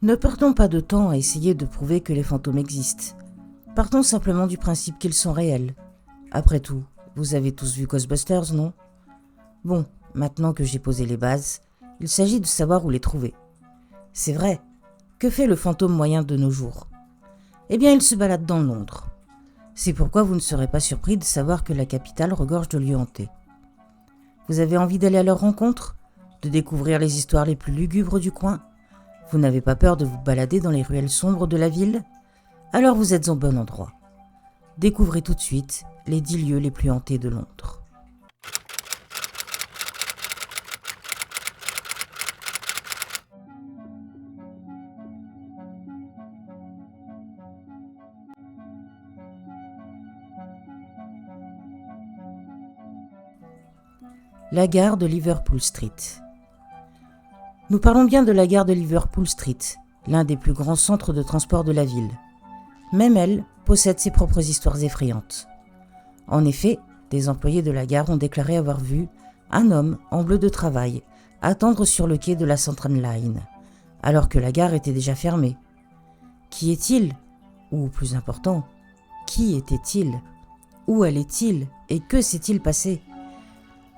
Ne perdons pas de temps à essayer de prouver que les fantômes existent. Partons simplement du principe qu'ils sont réels. Après tout, vous avez tous vu Ghostbusters, non ? Bon, maintenant que j'ai posé les bases, il s'agit de savoir où les trouver. C'est vrai, que fait le fantôme moyen de nos jours ? Eh bien, il se balade dans Londres. C'est pourquoi vous ne serez pas surpris de savoir que la capitale regorge de lieux hantés. Vous avez envie d'aller à leur rencontre ? De découvrir les histoires les plus lugubres du coin ? Vous n'avez pas peur de vous balader dans les ruelles sombres de la ville ? Alors vous êtes au bon endroit. Découvrez tout de suite les 10 lieux les plus hantés de Londres. La gare de Liverpool Street. Nous parlons bien de la gare de Liverpool Street, l'un des plus grands centres de transport de la ville. Même elle possède ses propres histoires effrayantes. En effet, des employés de la gare ont déclaré avoir vu un homme en bleu de travail attendre sur le quai de la Central Line, alors que la gare était déjà fermée. Qui est-il ? Ou plus important, qui était-il ? Où allait-il ? Et que s'est-il passé ?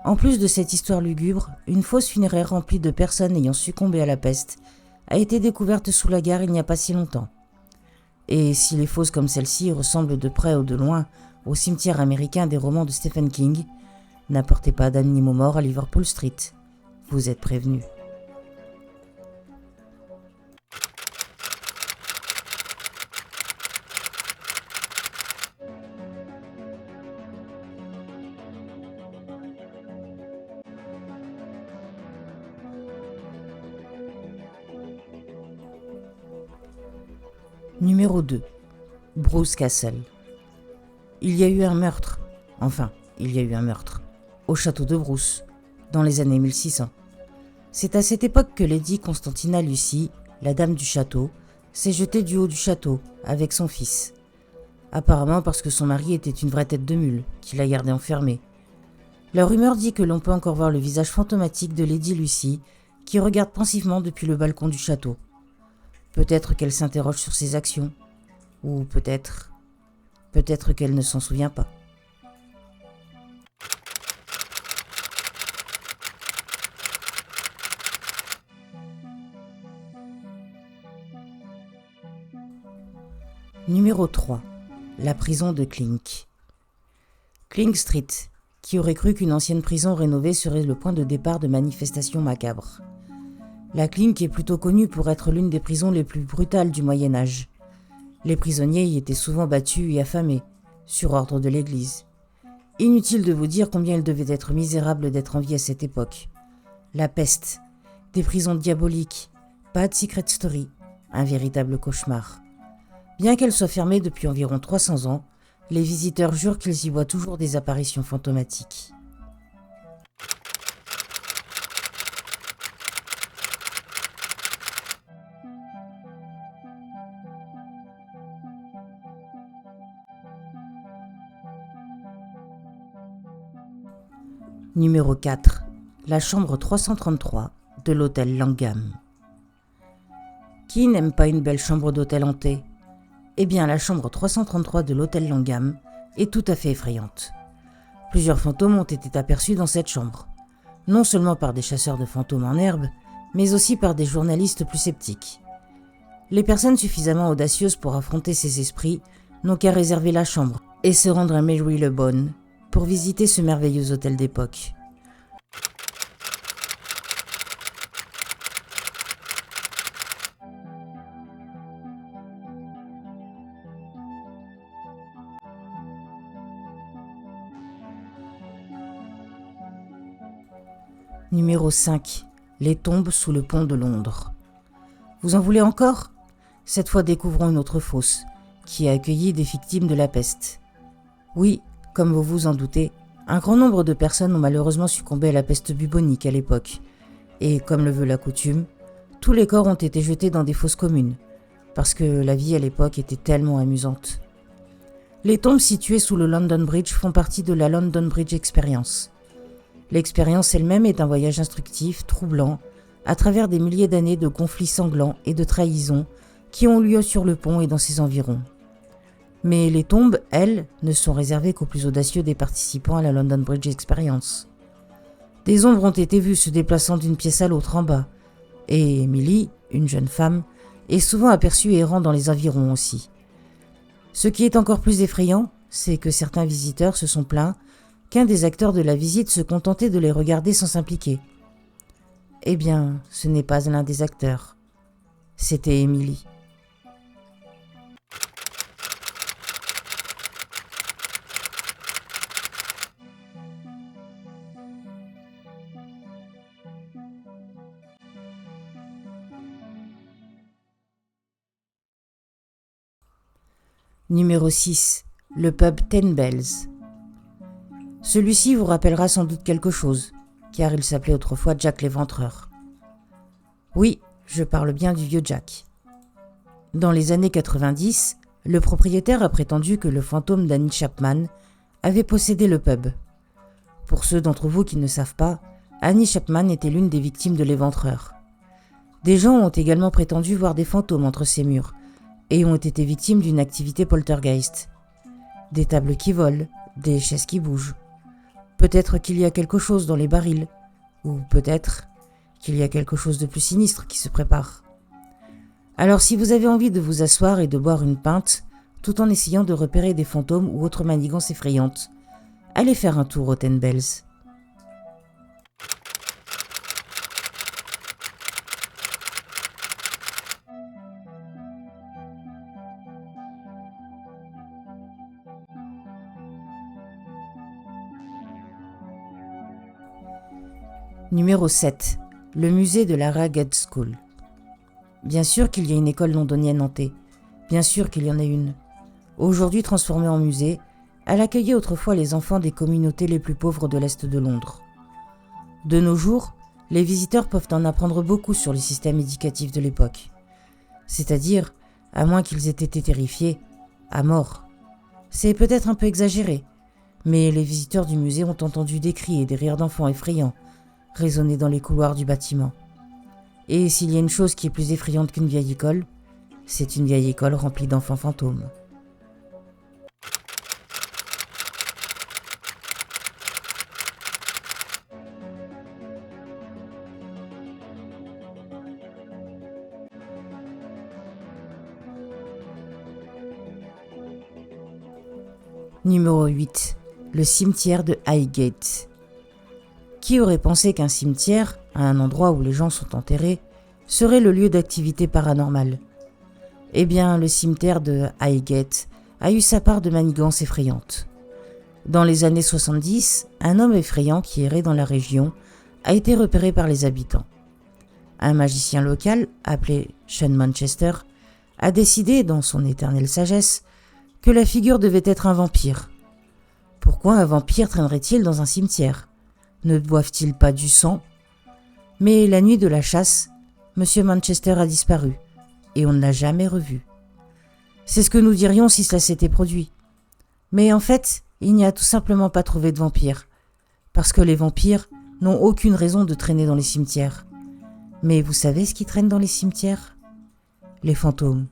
En plus de cette histoire lugubre, une fosse funéraire remplie de personnes ayant succombé à la peste a été découverte sous la gare il n'y a pas si longtemps. Et si les fosses comme celle-ci ressemblent de près ou de loin au cimetière américain des romans de Stephen King, n'apportez pas d'animaux morts à Liverpool Street. Vous êtes prévenus. Numéro 2. Bruce Castle. Il y a eu un meurtre, au château de Bruce, dans les années 1600. C'est à cette époque que Lady Constantina Lucy, la dame du château, s'est jetée du haut du château avec son fils. Apparemment parce que son mari était une vraie tête de mule, qui la gardait enfermée. La rumeur dit que l'on peut encore voir le visage fantomatique de Lady Lucy, qui regarde pensivement depuis le balcon du château. Peut-être qu'elle s'interroge sur ses actions, ou peut-être qu'elle ne s'en souvient pas. Numéro 3. La prison de Clink. Clink Street, qui aurait cru qu'une ancienne prison rénovée serait le point de départ de manifestations macabres. La Clink est plutôt connue pour être l'une des prisons les plus brutales du Moyen-Âge. Les prisonniers y étaient souvent battus et affamés, sur ordre de l'Église. Inutile de vous dire combien il devait être misérable d'être en vie à cette époque. La peste, des prisons diaboliques, pas de secret story, un véritable cauchemar. Bien qu'elle soit fermée depuis environ 300 ans, les visiteurs jurent qu'ils y voient toujours des apparitions fantomatiques. Numéro 4. La chambre 333 de l'hôtel Langham. Qui n'aime pas une belle chambre d'hôtel hantée ? Eh bien, la chambre 333 de l'hôtel Langham est tout à fait effrayante. Plusieurs fantômes ont été aperçus dans cette chambre, non seulement par des chasseurs de fantômes en herbe, mais aussi par des journalistes plus sceptiques. Les personnes suffisamment audacieuses pour affronter ces esprits n'ont qu'à réserver la chambre et se rendre à Marylebone pour visiter ce merveilleux hôtel d'époque. Numéro 5. Les tombes sous le pont de Londres. Vous en voulez encore ? Cette fois, découvrons une autre fosse, qui a accueilli des victimes de la peste. Oui, comme vous vous en doutez, un grand nombre de personnes ont malheureusement succombé à la peste bubonique à l'époque. Et comme le veut la coutume, tous les corps ont été jetés dans des fosses communes, parce que la vie à l'époque était tellement amusante. Les tombes situées sous le London Bridge font partie de la London Bridge Experience. L'expérience elle-même est un voyage instructif, troublant, à travers des milliers d'années de conflits sanglants et de trahisons qui ont lieu sur le pont et dans ses environs. Mais les tombes, elles, ne sont réservées qu'aux plus audacieux des participants à la London Bridge Experience. Des ombres ont été vues se déplaçant d'une pièce à l'autre en bas, et Emily, une jeune femme, est souvent aperçue errant dans les environs aussi. Ce qui est encore plus effrayant, c'est que certains visiteurs se sont plaints qu'un des acteurs de la visite se contentait de les regarder sans s'impliquer. Eh bien, ce n'est pas l'un des acteurs. C'était Emily. Numéro 6. Le pub Ten Bells. Celui-ci vous rappellera sans doute quelque chose, car il s'appelait autrefois Jack l'Éventreur. Oui, je parle bien du vieux Jack. Dans les années 90, le propriétaire a prétendu que le fantôme d'Annie Chapman avait possédé le pub. Pour ceux d'entre vous qui ne savent pas, Annie Chapman était l'une des victimes de l'Éventreur. Des gens ont également prétendu voir des fantômes entre ces murs, et ont été victimes d'une activité poltergeist. Des tables qui volent, des chaises qui bougent. Peut-être qu'il y a quelque chose dans les barils, ou peut-être qu'il y a quelque chose de plus sinistre qui se prépare. Alors si vous avez envie de vous asseoir et de boire une pinte, tout en essayant de repérer des fantômes ou autres manigances effrayantes, allez faire un tour au Ten Bells. Numéro 7. Le musée de la Ragged School. Bien sûr qu'il y a une école londonienne hantée. Bien sûr qu'il y en a une. Aujourd'hui transformée en musée, elle accueillait autrefois les enfants des communautés les plus pauvres de l'Est de Londres. De nos jours, les visiteurs peuvent en apprendre beaucoup sur le système éducatif de l'époque. C'est-à-dire, à moins qu'ils aient été terrifiés, à mort. C'est peut-être un peu exagéré, mais les visiteurs du musée ont entendu des cris et des rires d'enfants effrayants résonner dans les couloirs du bâtiment. Et s'il y a une chose qui est plus effrayante qu'une vieille école, c'est une vieille école remplie d'enfants fantômes. Numéro 8. Le cimetière de Highgate. Qui aurait pensé qu'un cimetière, à un endroit où les gens sont enterrés, serait le lieu d'activité paranormale ? Eh bien, le cimetière de Highgate a eu sa part de manigances effrayantes. Dans les années 70, un homme effrayant qui errait dans la région a été repéré par les habitants. Un magicien local, appelé Sean Manchester, a décidé, dans son éternelle sagesse, que la figure devait être un vampire. Pourquoi un vampire traînerait-il dans un cimetière ? Ne boivent-ils pas du sang ? Mais la nuit de la chasse, M. Manchester a disparu, et on ne l'a jamais revu. C'est ce que nous dirions si cela s'était produit. Mais en fait, il n'y a tout simplement pas trouvé de vampire, parce que les vampires n'ont aucune raison de traîner dans les cimetières. Mais vous savez ce qui traîne dans les cimetières ? Les fantômes.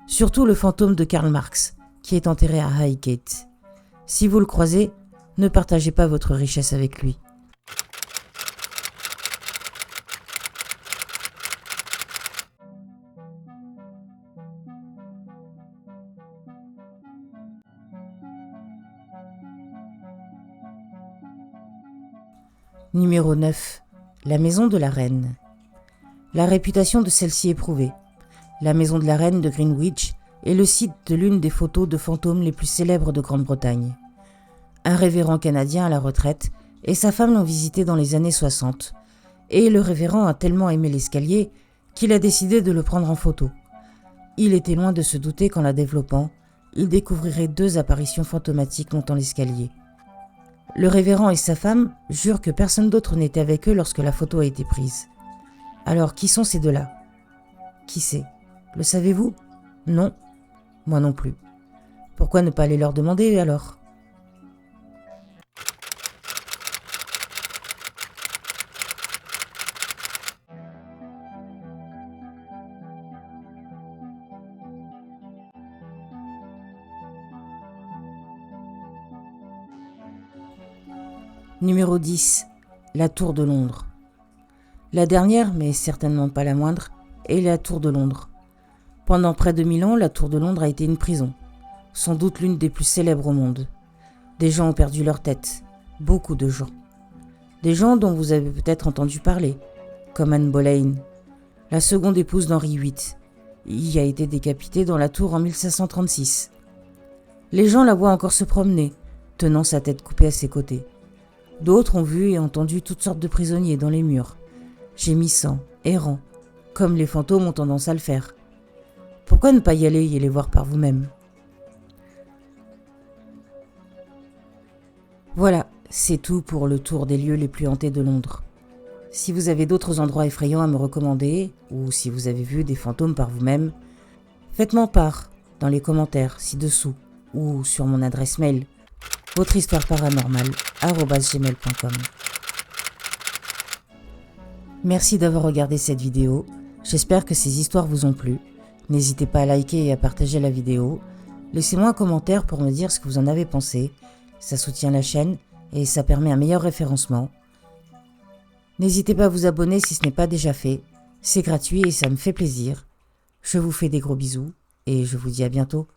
Surtout le fantôme de Karl Marx, qui est enterré à Highgate. Si vous le croisez, ne partagez pas votre richesse avec lui. Numéro 9. La maison de la reine. La réputation de celle-ci est prouvée. La maison de la reine de Greenwich est le site de l'une des photos de fantômes les plus célèbres de Grande-Bretagne. Un révérend canadien à la retraite et sa femme l'ont visité dans les années 60, et le révérend a tellement aimé l'escalier qu'il a décidé de le prendre en photo. Il était loin de se douter qu'en la développant, il découvrirait 2 apparitions fantomatiques montant l'escalier. Le révérend et sa femme jurent que personne d'autre n'était avec eux lorsque la photo a été prise. Alors, qui sont ces 2-là ? Qui sait ? Le savez-vous ? Non, moi non plus. Pourquoi ne pas aller leur demander alors ? Numéro 10. La Tour de Londres. La dernière, mais certainement pas la moindre, est la Tour de Londres. Pendant près de 1000 ans, la Tour de Londres a été une prison, sans doute l'une des plus célèbres au monde. Des gens ont perdu leur tête, beaucoup de gens. Des gens dont vous avez peut-être entendu parler, comme Anne Boleyn, la seconde épouse d'Henri VIII. Il a été décapitée dans la tour en 1536. Les gens la voient encore se promener, tenant sa tête coupée à ses côtés. D'autres ont vu et entendu toutes sortes de prisonniers dans les murs, gémissant, errant, comme les fantômes ont tendance à le faire. Pourquoi ne pas y aller et les voir par vous-même ? Voilà, c'est tout pour le tour des lieux les plus hantés de Londres. Si vous avez d'autres endroits effrayants à me recommander, ou si vous avez vu des fantômes par vous-même, faites-m'en part dans les commentaires ci-dessous ou sur mon adresse mail votrehistoireparanormale@gmail.com. Merci d'avoir regardé cette vidéo, j'espère que ces histoires vous ont plu. N'hésitez pas à liker et à partager la vidéo. Laissez-moi un commentaire pour me dire ce que vous en avez pensé, ça soutient la chaîne et ça permet un meilleur référencement. N'hésitez pas à vous abonner si ce n'est pas déjà fait, c'est gratuit et ça me fait plaisir. Je vous fais des gros bisous et je vous dis à bientôt.